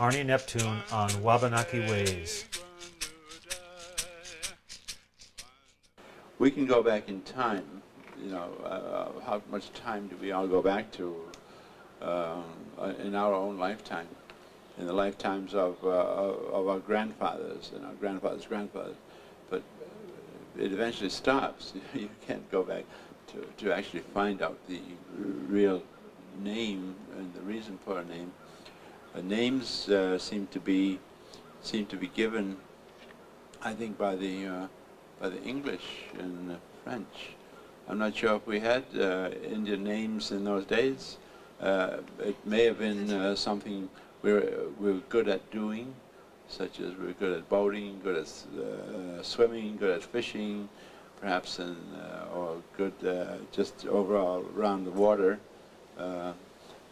Arnie Neptune on Wabanaki Ways. We can go back in time, you know, how much time do we all go back to in our own lifetime, in the lifetimes of our grandfathers and our grandfathers' grandfathers, but it eventually stops. You can't go back to actually find out the real name and the reason for a name. Names seem to be given, I think, by the English and the French. I'm not sure if we had Indian names in those days. It may have been something we were good at doing, such as we were good at boating, good at swimming, good at fishing, perhaps, or good just overall around the water.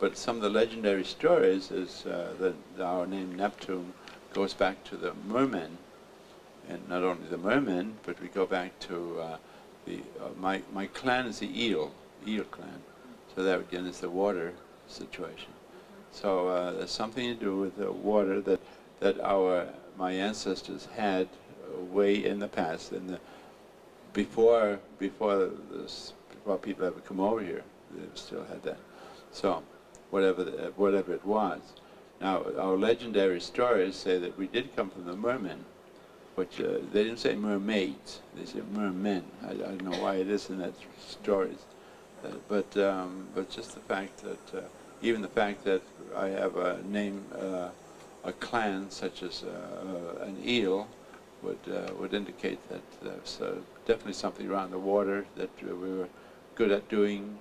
But some of the legendary stories is that our name Neptune goes back to the mermen, and not only the mermen, but we go back to my clan is the eel clan, so that again is the water situation. So there's something to do with the water that my ancestors had way in the past, before people ever come over here, they still had that. So whatever it was. Now our legendary stories say that we did come from the mermen, which they didn't say mermaids, they said mermen. I don't know why it is in that stories, but just the fact that even the fact that I have a name, a clan such as an eel, would indicate that there's definitely something around the water that we were good at doing.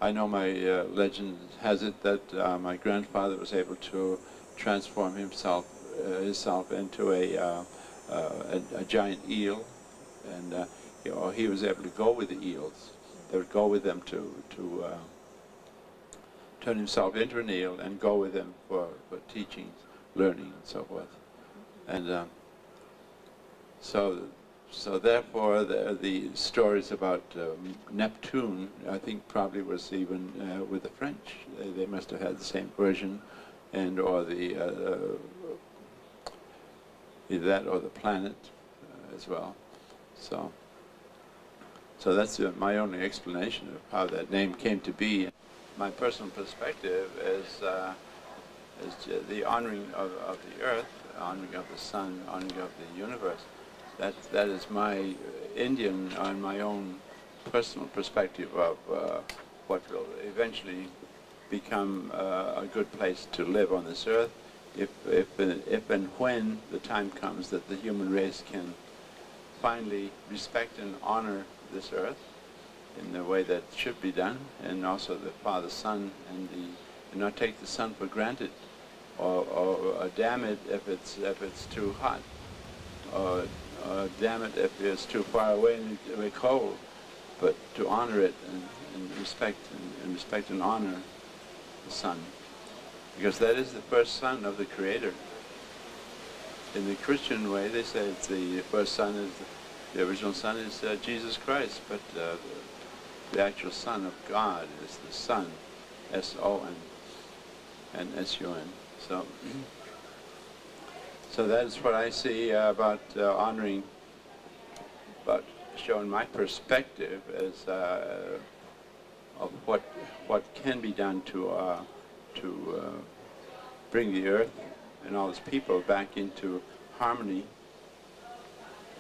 I know my legend has it that my grandfather was able to transform himself into a giant eel, and you know, he was able to go with the eels. They would go with them to turn himself into an eel and go with them for teachings, learning, and so forth. And so therefore the stories about Neptune, I think, probably was even with the French. They must have had the same version, or either that or the planet as well. So that's my only explanation of how that name came to be. My personal perspective is the honoring of the earth, honoring of the sun, honoring of the universe. That is my Indian and my own personal perspective of what will eventually become a good place to live on this earth, if and when the time comes that the human race can finally respect and honor this earth in the way that should be done, and also the Father, Son, and not take the sun for granted, or damn it if it's too hot, or damn it if it's too far away and we're cold, but to honor it and respect and honor the sun, because that is the first son of the Creator. In the Christian way, they say it's the first son is the original son is Jesus Christ, but the actual Son of God is the Son, S-O-N and S-U-N. So that is what I see about honoring, about showing my perspective as of what can be done to bring the earth and all its people back into harmony,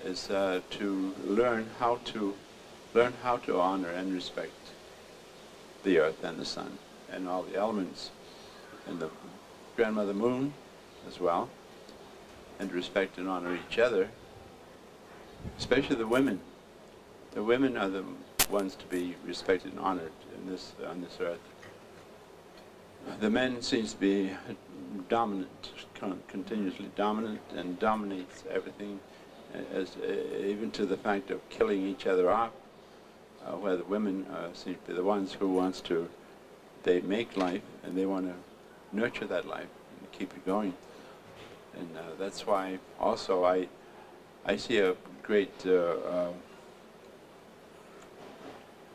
is to learn how to honor and respect the earth and the sun and all the elements, and the Grandmother Moon as well, and respect and honor each other, especially the women. The women are the ones to be respected and honored on this earth. The men seems to be dominant, continuously dominant, and dominates everything, even to the fact of killing each other off, where the women seem to be the ones who they make life, and they want to nurture that life and keep it going. And that's why also I see a great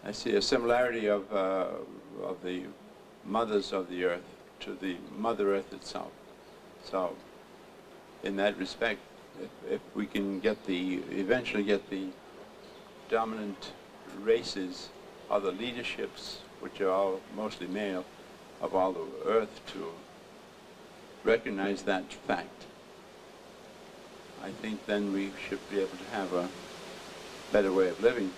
I see a similarity of the mothers of the earth to the Mother Earth itself. So, in that respect, if we can eventually get the dominant races, or the leaderships, which are all mostly male, of all the Earth to recognize that fact, I think then we should be able to have a better way of living.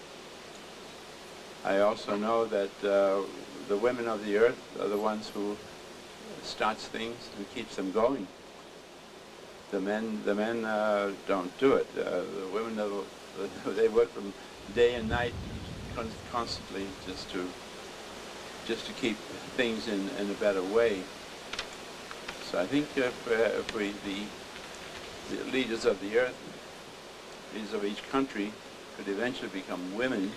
I also know that the women of the Earth are the ones who starts things and keeps them going. The men don't do it. The women, they work from day and night constantly just to keep things in a better way. So I think if we, the leaders of the Earth, leaders of each country, could eventually become women,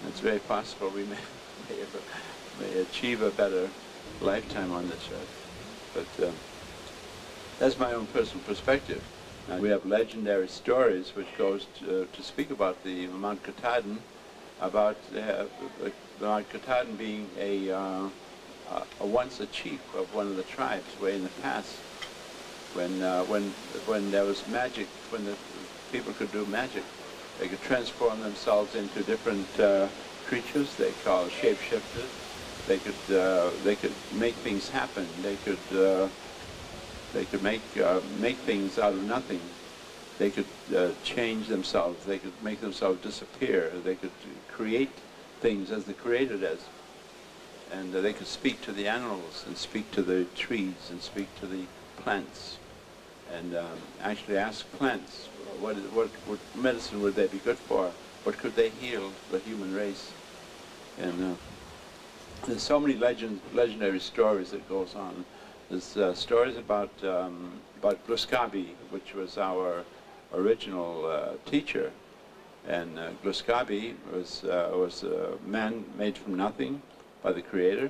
it's very possible we may achieve a better lifetime on this Earth. But that's my own personal perspective. Now, we have legendary stories which goes to speak about the Mount Katahdin, about Mount Katahdin being once a chief of one of the tribes way in the past, when there was magic, when the people could do magic. They could transform themselves into different creatures they call shapeshifters. They could make things happen. They could make things out of nothing. They could change themselves. They could make themselves disappear. They could create things as the Creator does. And they could speak to the animals and speak to the trees and speak to the plants, and actually ask plants what medicine would they be good for? What could they heal the human race? And there's so many legendary stories that goes on. There's stories about Gluskabe, which was our original teacher, and Gluskabe was a man made from nothing by the Creator,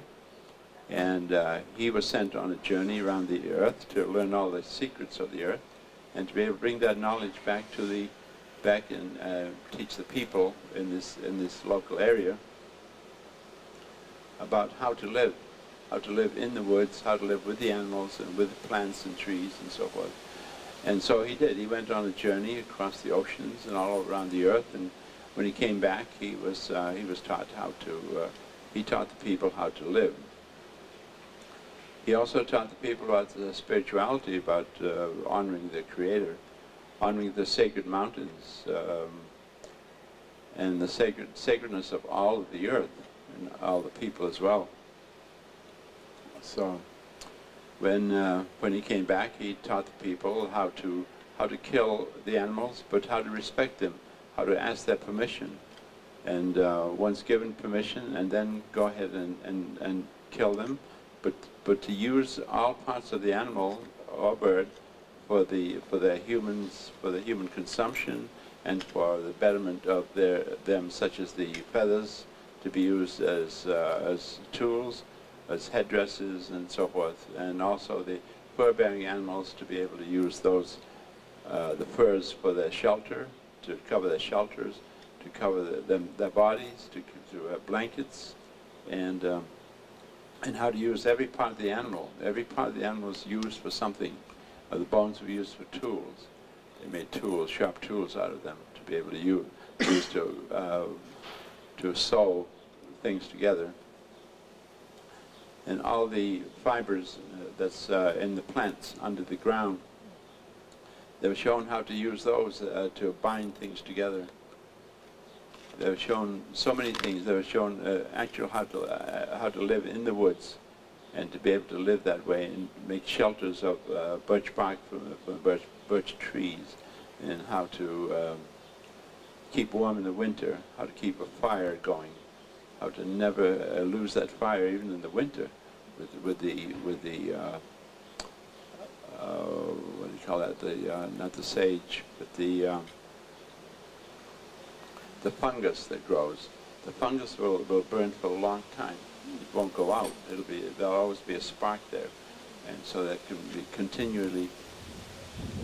and he was sent on a journey around the Earth to learn all the secrets of the Earth, and to be able to bring that knowledge back and teach the people in this local area about how to live in the woods, how to live with the animals and with the plants and trees and so forth. And so he did. He went on a journey across the oceans and all around the Earth, and when he came back, he was taught how to. He taught the people how to live. He also taught the people about the spirituality, about honoring the Creator, honoring the sacred mountains, and the sacredness of all of the Earth and all the people as well. So, when he came back, he taught the people how to kill the animals, but how to respect them, how to ask their permission, and once given permission, and then go ahead and kill them, but to use all parts of the animal or bird for the human consumption and for the betterment of them, such as the feathers to be used as tools, as headdresses and so forth, and also the fur-bearing animals to be able to use those the furs for their shelter, to cover their shelters, to cover their bodies, to have blankets, and how to use every part of the animal. Every part of the animal is used for something. The bones were used for tools. They made tools, sharp tools out of them to be able to use to sew things together. And all the fibers that's in the plants under the ground, they were shown how to use those to bind things together. They were shown so many things. They were shown actually how to live in the woods, and to be able to live that way and make shelters of birch bark from birch trees, and how to keep warm in the winter, how to keep a fire going, how to never lose that fire even in the winter, with the what do you call that? Not the sage, but the fungus that grows. The fungus will burn for a long time. It won't go out. There'll always be a spark there, and so that can be continually.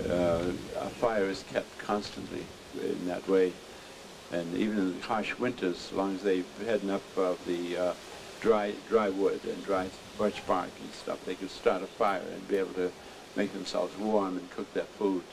A fire is kept constantly in that way, and even in the harsh winters, as long as they've had enough of the dry wood and dry birch bark and stuff. They could start a fire and be able to make themselves warm and cook their food.